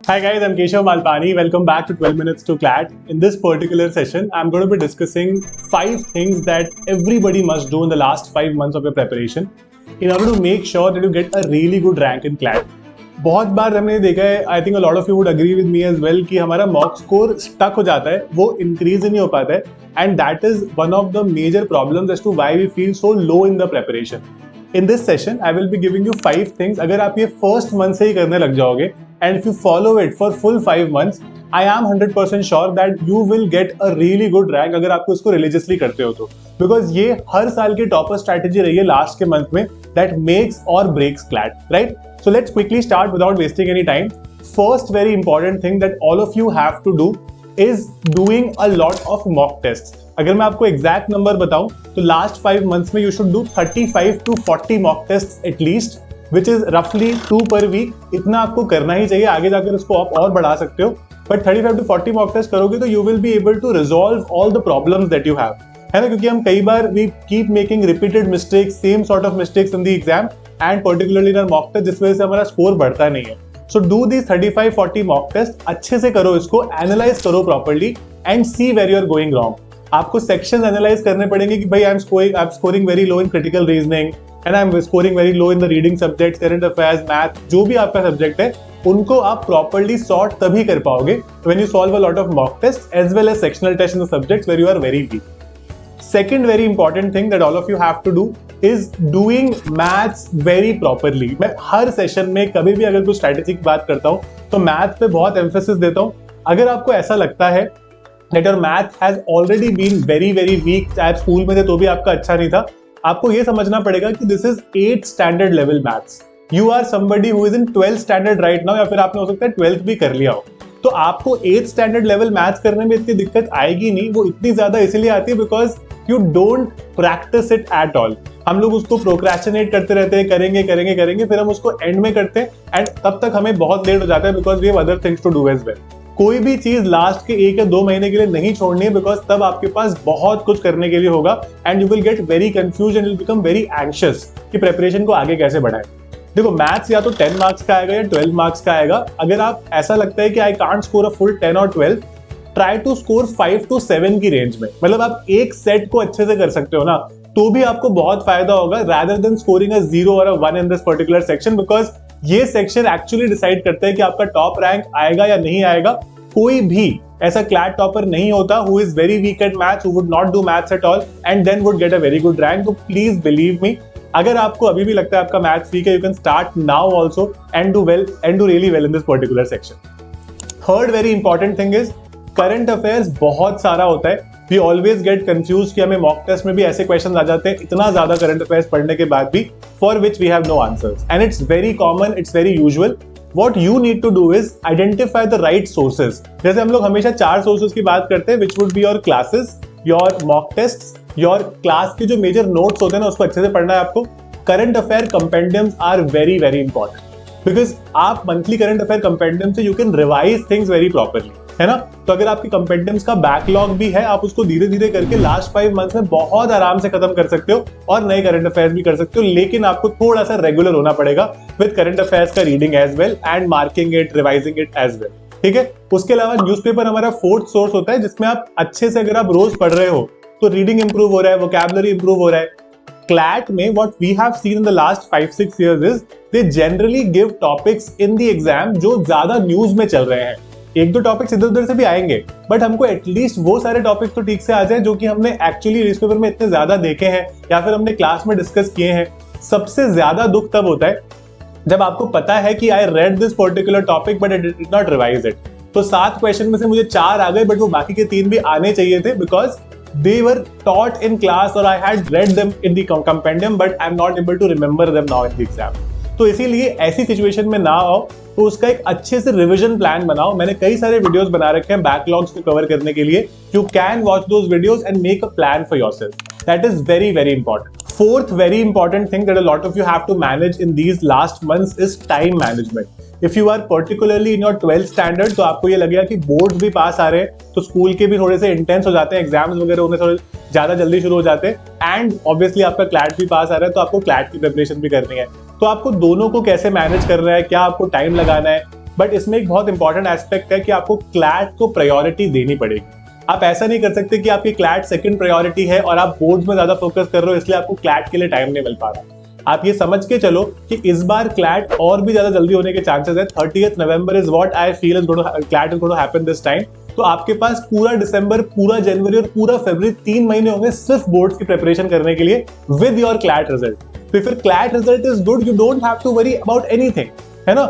Hi guys, I'm Keshav Malpani. Welcome back to 12 Minutes to CLAT. In this particular session, I'm going to be discussing 5 things that everybody must do in the last 5 months of your preparation in order to make sure that you get a really good rank in CLAT. बहुत बार हमने देखा है, I think a lot of you would agree with me as well, कि हमारा mock score stuck हो जाता है, वो इंक्रीज ही नहीं हो पाता है, and that is one of the major problems as to why we feel so low in the preparation. In this session, I will be giving you 5 things. अगर आप ये first month से ही करने लग जाओगे, and if you follow it for full 5 months, I am 100% sure that you will get a really good rank अगर आपको इसको religiously करते हो तो. Because ये हर साल की topper strategy रही है last के month में, that makes or breaks CLAT, right? So let's quickly start without wasting any time. First very important thing that all of you have to do is doing a lot of mock tests. अगर मैं आपको exact number बताऊं तो last 5 months में you should do 35 to 40 mock test at least, which is रफली 2 पर week. इतना आपको करना ही चाहिए, आगे जाकर इसको आप और बढ़ा सकते हो, बट 35 to 40 मॉक टेस्ट करोगे तो you will be able to resolve all the problems that you have, है ना. क्योंकि हम कई बार we keep making repeated mistakes, same sort of mistakes in the exam and particularly in mock test, जिस वजह से हमारा स्कोर बढ़ता नहीं है. So do this 35-40 mock test, अच्छे से करो इसको, एनालाइज करो properly and see where you are going wrong. आपको सेक्शंस एनालाइज करने पड़ेंगे कि भाई I am scoring very low in critical reasoning and I am scoring very low in the reading subjects, current affairs, math, जो भी आपका subject है उनको आप प्रॉपर्ली सॉर्ट तभी कर पाओगे when you solve a lot of mock test as well as sectional test in the subjects where you are very weak. Second very important thing that all of you have to do is doing maths very properly. मैं हर session में कभी भी अगर कुछ strategy की बात करता हूँ तो मैथ पे बहुत एम्फेसिस देता हूँ. अगर आपको ऐसा लगता है that your math has already been very weak, चाहे आप स्कूल में थे तो भी आपका अच्छा नहीं था, आपको ये समझना पड़ेगा कि this is 8th standard level maths. You are somebody who is in 12th standard right now, या फिर आपने हो सकता है 12th भी कर लिया हो, तो आपको 8th standard level maths करने में इतनी दिक्कत आएगी नहीं. वो इतनी ज्यादा इसलिए आती है because you don't practice it at all. हम लोग उसको प्रोक्रेस्टिनेट करते रहते हैं, करेंगे, फिर हम उसको एंड में करते हैं एंड तब तक हमें बहुत लेट हो जाता है because we have other things to do as well. कोई भी चीज लास्ट के 1 या 2 महीने के लिए नहीं छोड़नी है बिकॉज तब आपके पास बहुत कुछ करने के लिए होगा and you will get very confuse and you become very anxious कि प्रिपरेशन को आगे कैसे बढ़ाएं. देखो, मैथ्स या तो 10 मार्क्स का आएगा या 12 मार्क्स का आएगा. अगर आप ऐसा लगता है कि I can't score a full 10 और 12, ट्राई टू स्कोर 5 to 7 की रेंज में. मतलब आप एक सेट को अच्छे से कर सकते हो ना, तो भी आपको बहुत फायदा होगा rather than scoring a 0 or a 1 in this particular section, because ये सेक्शन एक्चुअली डिसाइड करता है कि आपका टॉप रैंक आएगा या नहीं आएगा. कोई भी ऐसा क्लैट टॉपर नहीं होता who is very weak at maths, who would not do maths at all and then would get a very good rank. तो प्लीज बिलीव मी, अगर आपको अभी भी लगता है आपका मैथ्स वीक है, you can start now also and do really well in this particular section. Third very important thing is current affairs. बहुत सारा होता है, वी ऑलवेज गेट कंफ्यूज कि हमें मॉक टेस्ट में भी ऐसे क्वेश्चन आ जाते हैं इतना ज्यादा करंट अफेयर्स पढ़ने के बाद भी, for which we have no answers, and it's very common, it's very usual. What you need to do is identify the right sources. जैसे हम लोग हमेशा 4 sources की बात करते हैं, which would be your classes, your mock tests, your class के जो major notes होते हैं ना, उसको अच्छे से पढ़ना है आपको. Current affair compendiums are very important because आप monthly current affair compendium से you can revise things very properly, है ना. तो अगर आपकी कंपेंडियम्स का बैकलॉग भी है, आप उसको धीरे धीरे करके लास्ट 5 मंथ्स में बहुत आराम से खत्म कर सकते हो और नए करंट अफेयर्स भी कर सकते हो. लेकिन आपको थोड़ा सा रेगुलर होना पड़ेगा विद करंट अफेयर्स का reading as well and marking it, revising it as well. ठीक है. उसके अलावा न्यूज़पेपर हमारा 4th सोर्स होता है, जिसमें आप अच्छे से अगर आप रोज पढ़ रहे हो तो रीडिंग इंप्रूव हो रहा है, वोकैबुलरी इंप्रूव हो रहा है. क्लैट में what we have seen in the last 5-6 years is they generally give topics in the exam जो ज्यादा न्यूज में चल रहे हैं. 1-2 टॉपिक्स इधर उधर से भी आएंगे, बट हमको एटलीस्ट वो सारे टॉपिक्स तो ठीक से आ जाए जो कि हमने एक्चुअली न्यूज़पेपर में इतने ज्यादा देखे हैं या फिर हमने क्लास में डिस्कस किए हैं. सबसे ज्यादा दुख तब होता है जब आपको पता है कि I read this particular topic but I did not revise it. तो 7 क्वेश्चन में से मुझे 4 आ गए, बट वो बाकी के 3 भी आने चाहिए थे because they were taught in class or I had read them in the compendium but I'm not able to remember them now in the exam. तो इसीलिए ऐसी सिचुएशन में ना आओ तो उसका एक अच्छे से रिवीजन प्लान बनाओ. मैंने कई सारे वीडियोस बना रखे हैं बैकलॉग्स को कवर करने के लिए. You can watch those videos and make a plan for yourself. That is very important. Fourth very important thing that a lot of you have to manage in these last months is time management. If you are particularly in your 12th standard, तो आपको ये लगेगा कि boards भी पास आ रहे हैं तो school के भी थोड़े से इंटेंस हो जाते हैं, एग्जाम्स वगैरह होने थोड़े ज्यादा जल्दी शुरू हो जाते हैं एंड ऑब्वियसली आपका क्लैट भी पास आ रहा है तो आपको क्लैट की प्रिपरेशन भी करनी है. तो आपको दोनों को कैसे मैनेज करना है, क्या आपको टाइम लगाना है, बट इसमें एक बहुत इंपॉर्टेंट एस्पेक्ट है कि आपको क्लैट को प्रायोरिटी देनी पड़ेगी। आप ऐसा नहीं कर सकते कि आपकी क्लैट सेकंड प्रायोरिटी है और आप बोर्ड्स में ज्यादा फोकस कर रहे हो इसलिए आपको क्लैट के लिए टाइम नहीं मिल पा रहा। आप ये समझ के चलो कि इस बार क्लैट और भी ज्यादा जल्दी होने के चांसेस है। 30th November is what I feel is CLAT is going to happen this time. तो आपके पास पूरा दिसंबर, पूरा जनवरी और पूरा फरवरी 3 महीने होंगे सिर्फ बोर्ड्स की प्रिपरेशन करने के लिए विद योर क्लैट रिजल्ट। तो फिर CLAT result is good, you don't have to worry about anything, है ना।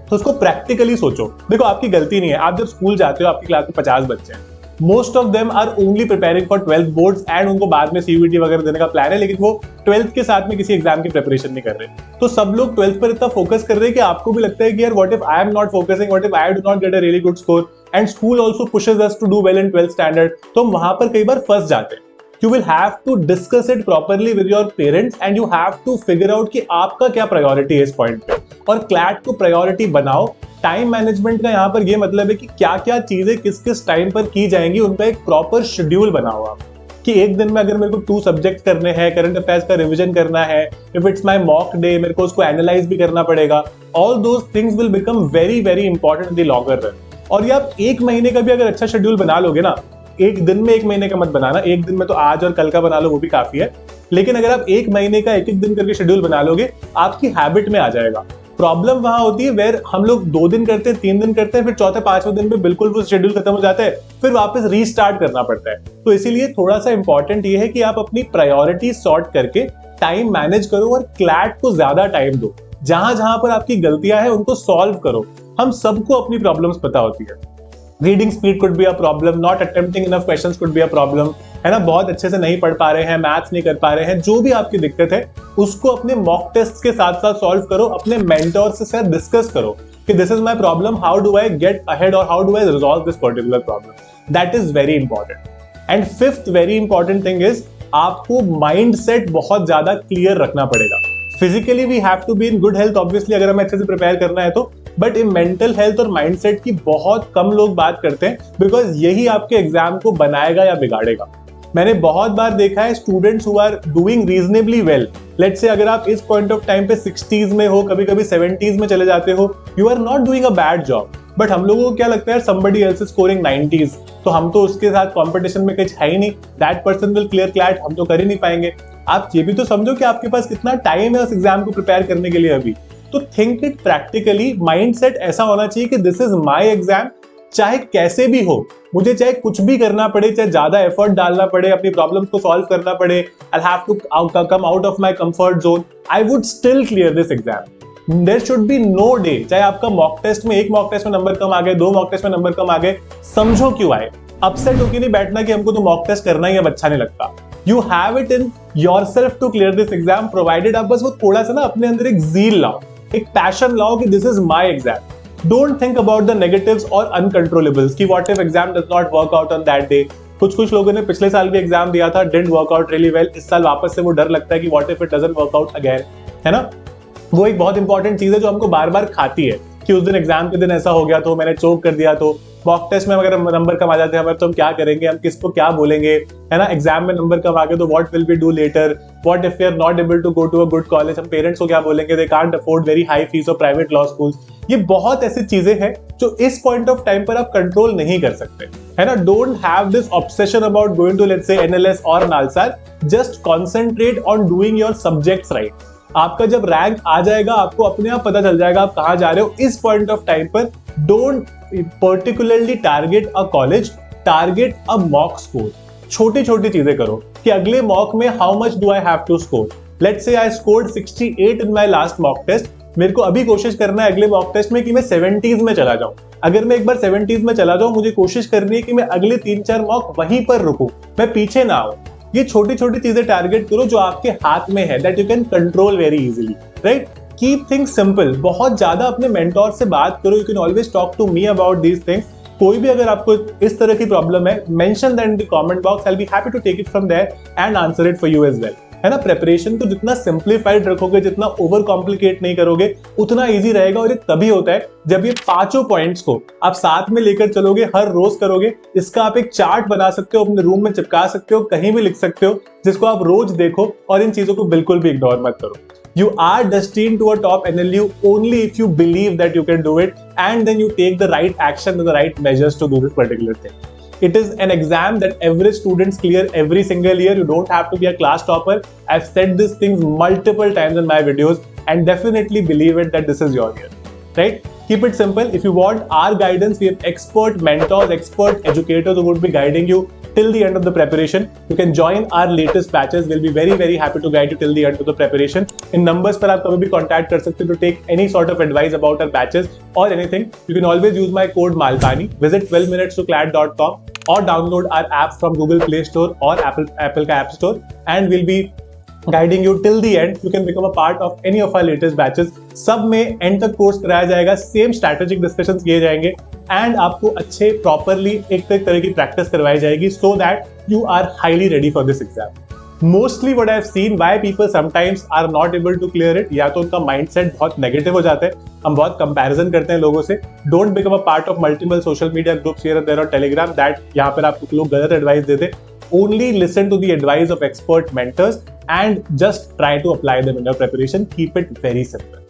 तो उसको प्रैक्टिकली सोचो। देखो आपकी गलती नहीं है, आप जब स्कूल जाते हो आपकी क्लास में 50 बच्चे हैं, most of them are only preparing for 12th boards and उनको बाद में सीयूईटी वगैरह देने का प्लान है, लेकिन वो 12th के साथ में किसी एग्जाम की प्रिपरेशन नहीं कर रहे। तो सब लोग 12th पर इतना फोकस कर रहे हैं कि आपको भी लगता है कि यार what if I am not focusing, what if I do not get a really good score, and school also pushes us to do well in 12th standard. तो हम वहां पर कई बार फंस जाते हैं। You will have to discuss it properly with your parents and you have to figure out कि आपका क्या प्रायोरिटी है इस पॉइंट पे, और क्लैट को प्रायोरिटी बनाओ। टाइम मैनेजमेंट का यहाँ पर ये मतलब है कि क्या क्या चीजें किस किस टाइम पर की जाएंगी, उनका एक प्रॉपर शेड्यूल बनाओ आप, कि एक दिन में अगर मेरे को 2 सब्जेक्ट करने हैं, करंट अफेयर्स का रिवीजन करना है, if it's my mock day, मेरे को उसको एनालाइज भी करना पड़ेगा। All those things will become very very important in the longer run. और ये आप एक महीने का भी अगर अच्छा शेड्यूल बना लोगे ना, एक दिन में एक महीने का मत बनाना, एक दिन में तो आज और कल का बना लो वो भी काफी है, लेकिन अगर आप एक महीने का एक एक दिन करके शेड्यूल बना लोगे आपकी हैबिट में आ जाएगा। प्रॉब्लम वहां होती है वेयर हम लोग 2 दिन करते हैं, 3 दिन करते हैं, फिर चौथे 5वें दिन में बिल्कुल वो शेड्यूल खत्म हो जाता है, फिर वापस रीस्टार्ट करना पड़ता है। तो इसीलिए थोड़ा सा इंपॉर्टेंट ये है कि आप अपनी प्रायोरिटी सॉर्ट करके टाइम मैनेज करो और क्लैट को ज्यादा टाइम दो। जहां जहां पर आपकी गलतियां हैं उनको सॉल्व करो। हम सबको अपनी प्रॉब्लम्स पता होती है। Reading speed could be a problem, not attempting enough questions could be a problem, है ना, बहुत अच्छे से नहीं पढ़ पा रहे हैं, मैथ्स नहीं कर पा रहे हैं, जो भी आपकी दिक्कत है उसको अपने मॉक टेस्ट के साथ साथ सॉल्व करो, अपने मेंटोर से साथ डिस्कस करो कि this is my problem, how do I get ahead और how do I resolve this particular problem. That is very important. And fifth very important thing is आपको माइंड सेट बहुत ज्यादा क्लियर रखना पड़ेगा। Physically we have to be in good health obviously, अगर हमें अच्छे से प्रिपेयर करना है तो, बट इन मेंटल हेल्थ और माइंडसेट की बहुत कम लोग बात करते हैं, बिकॉज यही आपके एग्जाम को बनाएगा या बिगाड़ेगा। मैंने बहुत बार देखा है students who are doing reasonably well, let's say अगर आप इस पॉइंट ऑफ टाइम पे 60s में हो, कभी कभी 70s में चले जाते हो, you are not doing a bad job, but हम लोगों को क्या लगता है somebody else is scoring 90s, तो हम तो उसके साथ कंपटीशन में कुछ है ही नहीं, that person will clear CLAT, हम तो कर ही नहीं पाएंगे। आप ये भी तो समझो कि आपके पास कितना टाइम है उस एग्जाम को प्रिपेयर करने के लिए अभी। तो थिंक इट प्रैक्टिकली, माइंडसेट ऐसा होना चाहिए कि दिस इज माय एग्जाम, चाहे कैसे भी हो, मुझे चाहे कुछ भी करना पड़े, चाहे ज्यादा एफर्ट डालना पड़े, अपनी प्रॉब्लम्स को सॉल्व करना पड़े, I have to come out of my comfort zone, I would still clear this exam. There should be no day, चाहे आपका मॉक टेस्ट में, एक मॉक टेस्ट में नंबर कम आ गए, 2 मॉक टेस्ट में नंबर कम आ गए, समझो क्यों आए, अपसेट होकर नहीं बैठना कि हमको तो मॉक टेस्ट करना ही अब अच्छा नहीं लगता। You have it in yourself to clear this exam, provided आप बस वो थोड़ा सा ना अपने अंदर एक जील लाओ, एक पैशन लाओ कि this is my exam. Don't think about the negatives और अनकंट्रोलेबल्स कि what if exam does not work out on that day. कुछ लोगों ने पिछले साल भी एग्जाम दिया था, didn't work out really well, इस साल वापस से वो डर लगता है कि what if it doesn't work out again, है ना। वो एक बहुत इंपॉर्टेंट चीज है जो हमको बार बार खाती है कि उस दिन एग्जाम के दिन ऐसा हो गया तो, मैंने चोक कर दिया तो, मॉक टेस्ट में अगर नंबर कम आ जाते हैं हमारे तो हम क्या करेंगे, हम किसको क्या बोलेंगे, है ना, एग्जाम में नंबर कम आ गए तो what will we do later, what if we are not able to go to a good college, हम पेरेंट्स को क्या बोलेंगे, they can't afford very high fees of private law schools. ये बहुत ऐसी चीजें हैं जो इस पॉइंट ऑफ टाइम पर आप कंट्रोल नहीं कर सकते, है ना। Don't have this obsession about going to let's say NLS और NALSAR, just concentrate on doing your subjects right. आपका जब रैंक आ जाएगा आपको अपने आप पता चल जाएगा आप कहां जा रहे हो। इस पॉइंट ऑफ टाइम पर don't particularly target a college, target a mock score. छोटी छोटी चीजें करो कि अगले मॉक में how much do I have to score. Let's say I scored 68 in my last mock test, मेरे को अभी कोशिश करना है अगले मॉक टेस्ट में कि मैं 70s में चला जाऊं। अगर मैं एक बार 70s में चला जाऊं, मुझे कोशिश करनी है कि मैं अगले 3-4 मॉक वहीं पर रुकूं, मैं पीछे ना आऊं। ये छोटी छोटी चीजें टारगेट करो जो आपके हाथ में है, that you can control very easily, right. Keep things simple, बहुत ज्यादा अपने मेंटोर से बात करो, you can always talk to me about these things. कोई भी अगर आपको इस तरह की प्रॉब्लम है, mention that in the comment box, I will be happy to take it from there and answer it for you as well, है ना। प्रेपरेशन को जितना सिंप्लीफाइड रखोगे, जितना ओवर कॉम्प्लिकेट नहीं करोगे, उतना इजी रहेगा। और ये तभी होता है जब ये 5 पॉइंट्स को आप साथ में लेकर चलोगे, हर रोज करोगे। इसका आप एक चार्ट बना सकते हो, अपने रूम में चिपका सकते हो, कहीं भी लिख सकते हो, जिसको आप रोज देखो और इन चीजों को बिल्कुल भी इग्नोर मत करो। You are destined to a top NLU only if you believe that you can do it and then you take the right action and the right measures to do this particular thing. It is an exam that average students clear every single year. You don't have to be a class topper. I've said these things multiple times in my videos and definitely believe it that this is your year, right? Keep it simple. If you want our guidance, we have expert mentors, expert educators who would be guiding you till the end of the preparation. You can join our latest batches. We'll be very, very happy to guide you till the end of the preparation. In numbers पर आप कभी भी contact कर सकते हो to take any sort of advice about our batches or anything. You can always use my code Malpani. Visit 12minutes2clad.com or download our app from Google Play Store or Apple का App Store, and we'll be guiding you till the end. You can become a part of any of our latest batches. सब में end तक course कराया जाएगा, same strategic discussions किए जाएंगे and आपको अच्छे प्रॉपरली एक तरह की प्रैक्टिस करवाई जाएगी so that you are highly ready for this exam. Mostly what I have seen why people sometimes are not able to clear it, या तो उनका माइंडसेट बहुत नेगेटिव हो जाता है, हम बहुत कंपैरिजन करते हैं लोगों से। Don't become a part of multiple social media groups here and there और टेलीग्राम दैट यहाँ पर आपको लोग गलत एडवाइस देते। Only listen to the advice of expert mentors and just try to apply them in your preparation. Keep it very simple.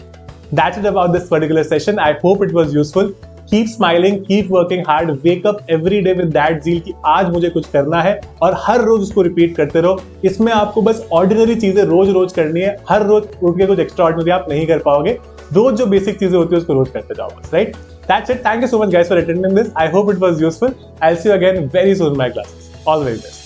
That's it about this particular session. I hope it was useful. Keep smiling, keep working hard, wake up every day with that zeal कि आज मुझे कुछ करना है और हर रोज उसको repeat करते रहो। इसमें आपको बस ऑर्डिनरी चीजें रोज रोज करनी है, हर रोज उठ के कुछ एक्स्ट्रा ऑर्डिनरी आप नहीं कर पाओगे। रोज जो बेसिक चीजें होती है उसको रोज करते जाओ बस, right? That's it. Thank you so much guys for attending this. I hope it was useful. I'll see you again very soon in my classes. All the very best.